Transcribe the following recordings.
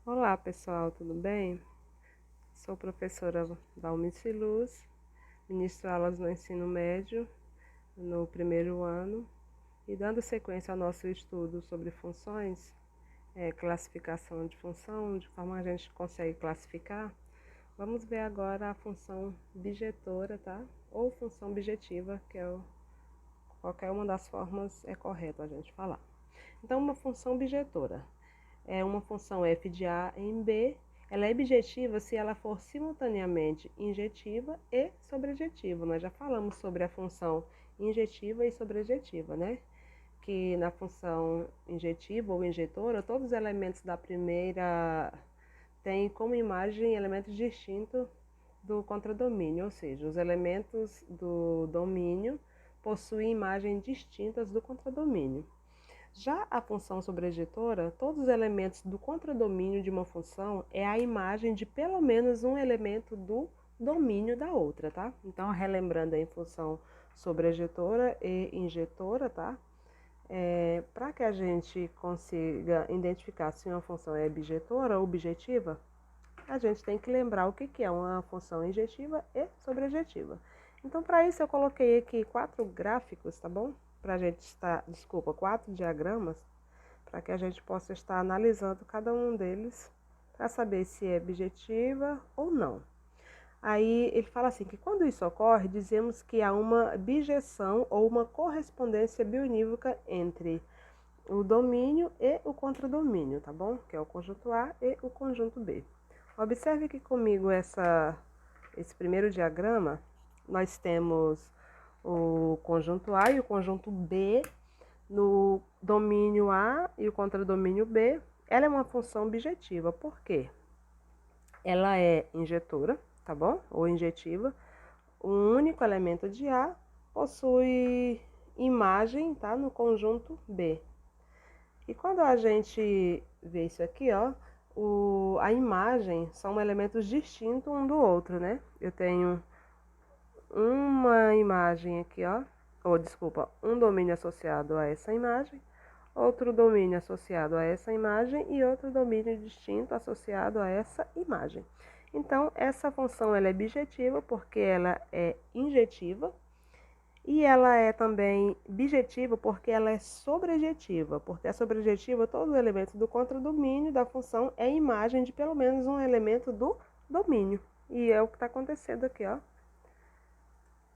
Olá pessoal, tudo bem? Sou professora Valmice Luz, ministro aulas no ensino médio no primeiro ano e dando sequência ao nosso estudo sobre funções, classificação de função, de forma que a gente consegue classificar, vamos ver agora a função bijetora, tá? Ou função bijetiva, qualquer uma das formas é correto a gente falar. Então, uma função bijetora é uma função f de A em B, ela é bijetiva se ela for simultaneamente injetiva e sobrejetiva. Nós já falamos sobre a função injetiva e sobrejetiva, né? Que na função injetiva ou injetora, todos os elementos da primeira têm como imagem elementos distintos do contradomínio, ou seja, os elementos do domínio possuem imagens distintas do contradomínio. Já a função sobrejetora, todos os elementos do contradomínio de uma função é a imagem de pelo menos um elemento do domínio da outra, tá? Então, relembrando a função sobrejetora e injetora, tá? Para que a gente consiga identificar se uma função é bijetora ou bijetiva, a gente tem que lembrar o que é uma função injetiva e sobrejetiva. Então, para isso, eu coloquei aqui 4 gráficos, tá bom? Para a gente estar, 4 diagramas, para que a gente possa estar analisando cada um deles para saber se é bijetiva ou não. Aí ele fala assim que quando isso ocorre, dizemos que há uma bijeção ou uma correspondência bionívoca entre o domínio e o contradomínio, tá bom? Que é o conjunto A e o conjunto B. Observe aqui comigo esse primeiro diagrama. Nós temos o conjunto A e o conjunto B no domínio A e o contradomínio B. Ela é uma função bijetiva. Por quê? Ela é injetora, tá bom? Ou injetiva. Um único elemento de A possui imagem, tá? No conjunto B. E quando a gente vê isso aqui, ó, a imagem são elementos distintos um do outro, né? Eu tenho uma imagem aqui, ó, ou desculpa, um domínio associado a essa imagem, outro domínio associado a essa imagem e outro domínio distinto associado a essa imagem. Então, essa função ela é bijetiva porque ela é injetiva e ela é também bijetiva porque ela é sobrejetiva, porque a sobrejetiva, todos os elementos do contradomínio da função é imagem de pelo menos um elemento do domínio. E é o que está acontecendo aqui, ó.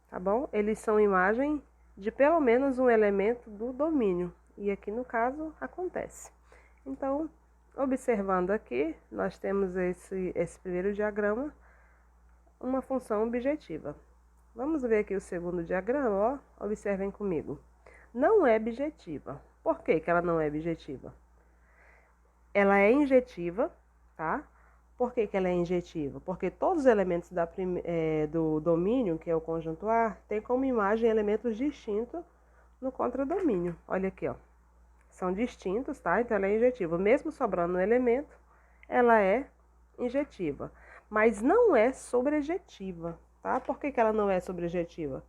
Tá bom? Eles são imagem de pelo menos um elemento do domínio. E aqui no caso acontece. Então, observando aqui, nós temos esse primeiro diagrama, uma função objetiva. Vamos ver aqui o segundo diagrama, ó. Observem comigo. Não é bijetiva. Por que ela não é bijetiva? Ela é injetiva, tá? Por que ela é injetiva? Porque todos os elementos do domínio, que é o conjunto A, tem como imagem elementos distintos no contradomínio. Olha aqui, ó. São distintos, tá? Então ela é injetiva. Mesmo sobrando um elemento, ela é injetiva. Mas não é sobrejetiva, tá? Por que ela não é sobrejetiva?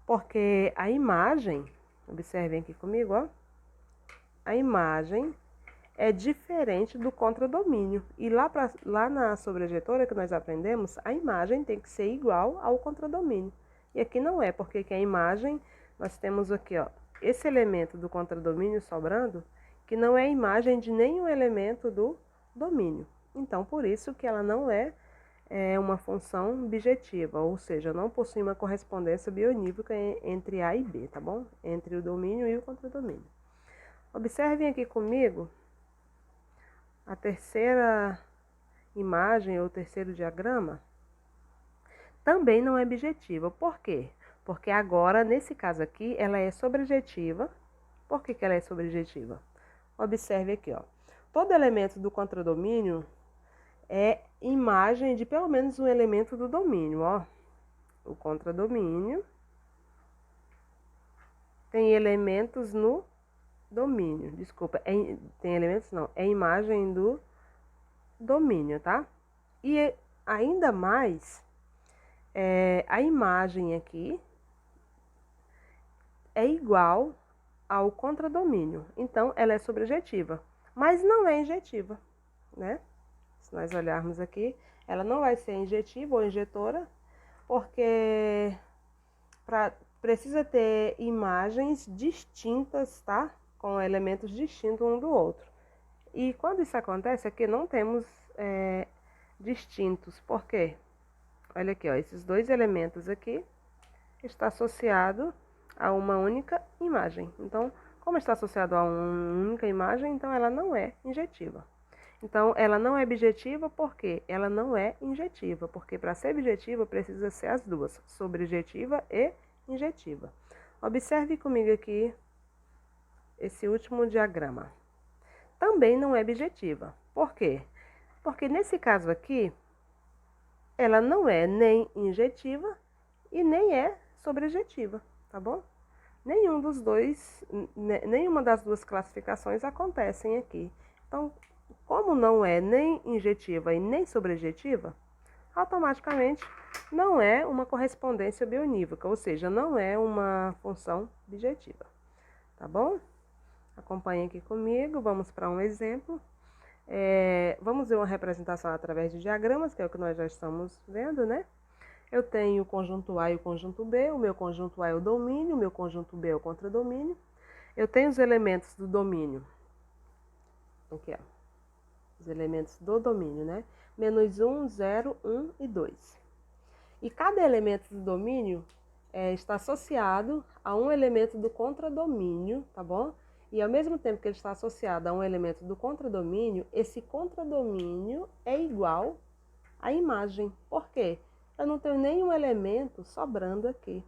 Porque a imagem, observem aqui comigo, ó. A imagem é diferente do contradomínio. E lá na sobrejetora que nós aprendemos, a imagem tem que ser igual ao contradomínio. E aqui não é, porque aqui a imagem, nós temos aqui, ó, esse elemento do contradomínio sobrando, que não é imagem de nenhum elemento do domínio. Então, por isso que ela não é uma função bijetiva, ou seja, não possui uma correspondência bionívoca entre A e B, tá bom? Entre o domínio e o contradomínio. Observem aqui comigo a terceira imagem ou terceiro diagrama. Também não é bijetiva. Por quê? Porque agora, nesse caso aqui, ela é sobrejetiva. Por que ela é sobrejetiva? Observe aqui, ó. Todo elemento do contradomínio é imagem de pelo menos um elemento do domínio, ó. O contradomínio tem elementos no domínio. Desculpa, tem elementos não, é imagem do domínio, tá? E ainda mais, a imagem aqui é igual ao contradomínio. Então, ela é sobrejetiva, mas não é injetiva, né? se nós olharmos aqui, ela não vai ser injetiva ou injetora, porque precisa ter imagens distintas, tá? Com elementos distintos um do outro. E quando isso acontece, aqui não temos distintos. Por quê? Olha aqui, ó, esses dois elementos aqui está associado a uma única imagem. Então, como está associado a uma única imagem, então ela não é injetiva. Então, ela não é bijetiva porque ela não é injetiva, porque para ser bijetiva precisa ser as duas, sobrejetiva e injetiva. Observe comigo aqui esse último diagrama. Também não é bijetiva. Por quê? Porque nesse caso aqui, ela não é nem injetiva e nem é sobrejetiva, tá bom? Nenhuma das duas classificações acontecem aqui. Então, como não é nem injetiva e nem sobrejetiva, automaticamente não é uma correspondência bionívoca, ou seja, não é uma função bijetiva, tá bom? Acompanhe aqui comigo, vamos para um exemplo. Vamos ver uma representação através de diagramas, que é o que nós já estamos vendo, né? Eu tenho o conjunto A e o conjunto B, o meu conjunto A é o domínio, o meu conjunto B é o contradomínio. Eu tenho os elementos do domínio, aqui ó, os elementos do domínio, né? -1, 0, 1 e 2. E cada elemento do domínio está associado a um elemento do contradomínio, tá bom? E ao mesmo tempo que ele está associado a um elemento do contradomínio, esse contradomínio é igual à imagem. Por quê? Eu não tenho nenhum elemento sobrando aqui,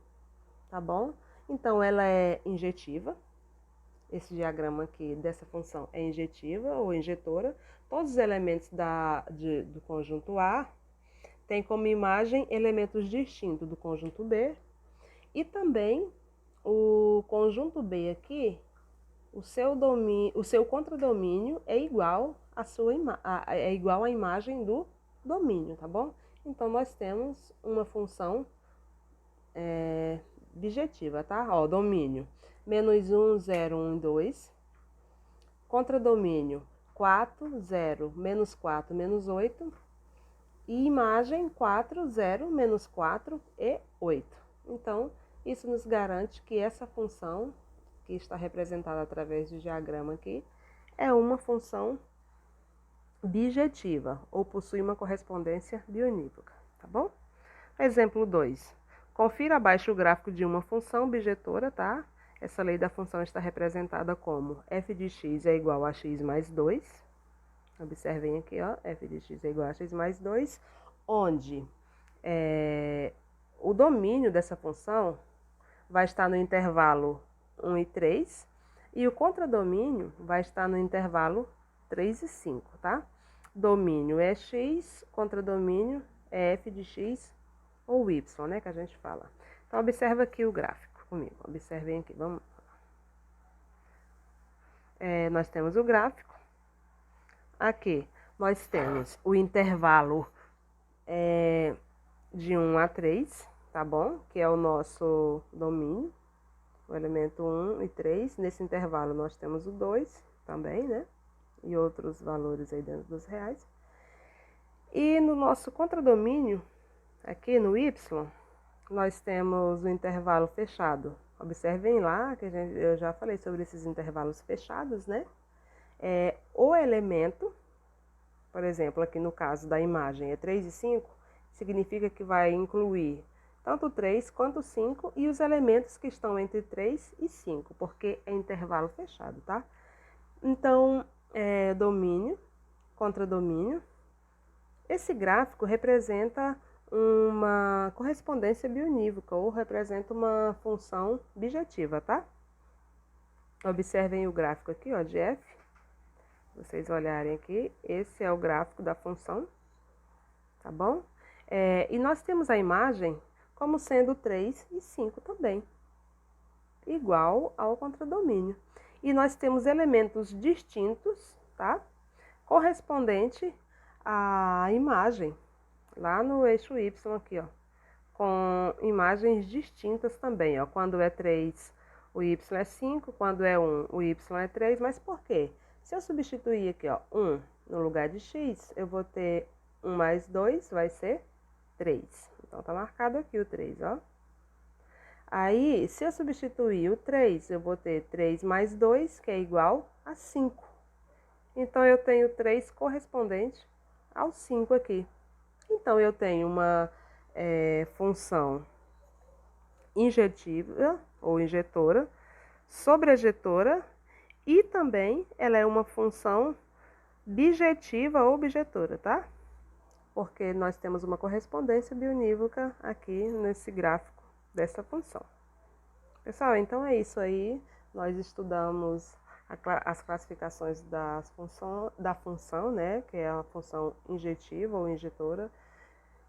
tá bom? Então, ela é injetiva. Esse diagrama aqui dessa função é injetiva ou injetora. Todos os elementos do conjunto A têm como imagem elementos distintos do conjunto B. E também o conjunto B aqui, o seu contradomínio é igual à imagem do domínio, tá bom? Então, nós temos uma função bijetiva, tá? Ó, domínio, -1, 0, 1 e 2. Contradomínio, 4, 0, -4, -8. E imagem, 4, 0, -4 e 8. Então, isso nos garante que essa função, que está representada através do diagrama aqui, é uma função bijetiva, ou possui uma correspondência bionívoca, tá bom? Exemplo 2. Confira abaixo o gráfico de uma função bijetora, tá? Essa lei da função está representada como f de x é igual a x mais 2. Observem aqui, ó, f de x é igual a x mais 2, onde o domínio dessa função vai estar no intervalo 1 e 3, e o contradomínio vai estar no intervalo 3 e 5, tá? Domínio é x, contradomínio é f de x ou y, né, que a gente fala. Então, observa aqui o gráfico comigo. Observem aqui, vamos. Nós temos o gráfico. Aqui, nós temos o intervalo de 1 a 3, tá bom? Que é o nosso domínio, o elemento 1 e 3. Nesse intervalo, nós temos o 2 também, né? E outros valores aí dentro dos reais. E no nosso contradomínio, aqui no y, nós temos o intervalo fechado. Observem lá, que eu já falei sobre esses intervalos fechados, né? O elemento, por exemplo, aqui no caso da imagem é 3 e 5, significa que vai incluir tanto 3 quanto 5 e os elementos que estão entre 3 e 5, porque é intervalo fechado, tá? Então, domínio, contradomínio. Esse gráfico representa uma correspondência bionívoca ou representa uma função bijetiva, tá? Observem o gráfico aqui, ó, de f. Vocês olharem aqui, esse é o gráfico da função, tá bom? E nós temos a imagem como sendo 3 e 5 também, igual ao contradomínio. E nós temos elementos distintos, tá? Correspondente à imagem, lá no eixo Y aqui, ó, com imagens distintas também, ó. Quando é 3, o Y é 5, quando é 1, o Y é 3, mas por quê? Se eu substituir aqui, ó, 1 no lugar de x, eu vou ter 1 mais 2, vai ser 3. Então, tá marcado aqui o 3, ó. Aí, se eu substituir o 3, eu vou ter 3 mais 2, que é igual a 5. Então, eu tenho 3 correspondente ao 5 aqui. Então, eu tenho uma função injetiva ou injetora, sobrejetora, e também ela é uma função bijetiva ou bijetora, tá? Porque nós temos uma correspondência bionívoca aqui nesse gráfico dessa função. Pessoal, então é isso aí. Nós estudamos as classificações da função, né? Que é a função injetiva ou injetora,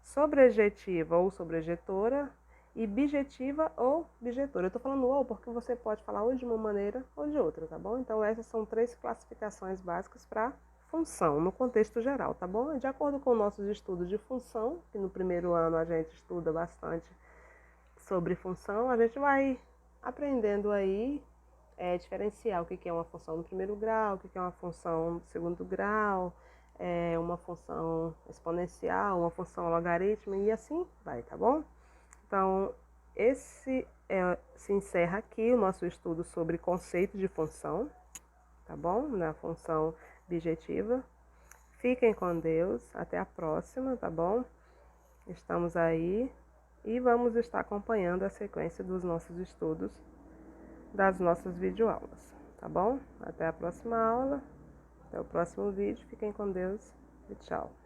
sobrejetiva ou sobrejetora e bijetiva ou bijetora. Eu tô falando ou porque você pode falar ou de uma maneira ou de outra, tá bom? Então essas são 3 classificações básicas para função, no contexto geral, tá bom? De acordo com nossos estudos de função, que no primeiro ano a gente estuda bastante sobre função, a gente vai aprendendo aí diferenciar o que é uma função do primeiro grau, o que é uma função do segundo grau, uma função exponencial, uma função logarítmica e assim vai, tá bom? Então, se encerra aqui o nosso estudo sobre conceito de função, tá bom? Na função bijetiva. Fiquem com Deus, até a próxima, tá bom? Estamos aí e vamos estar acompanhando a sequência dos nossos estudos, das nossas videoaulas, tá bom? Até a próxima aula, até o próximo vídeo. Fiquem com Deus e tchau.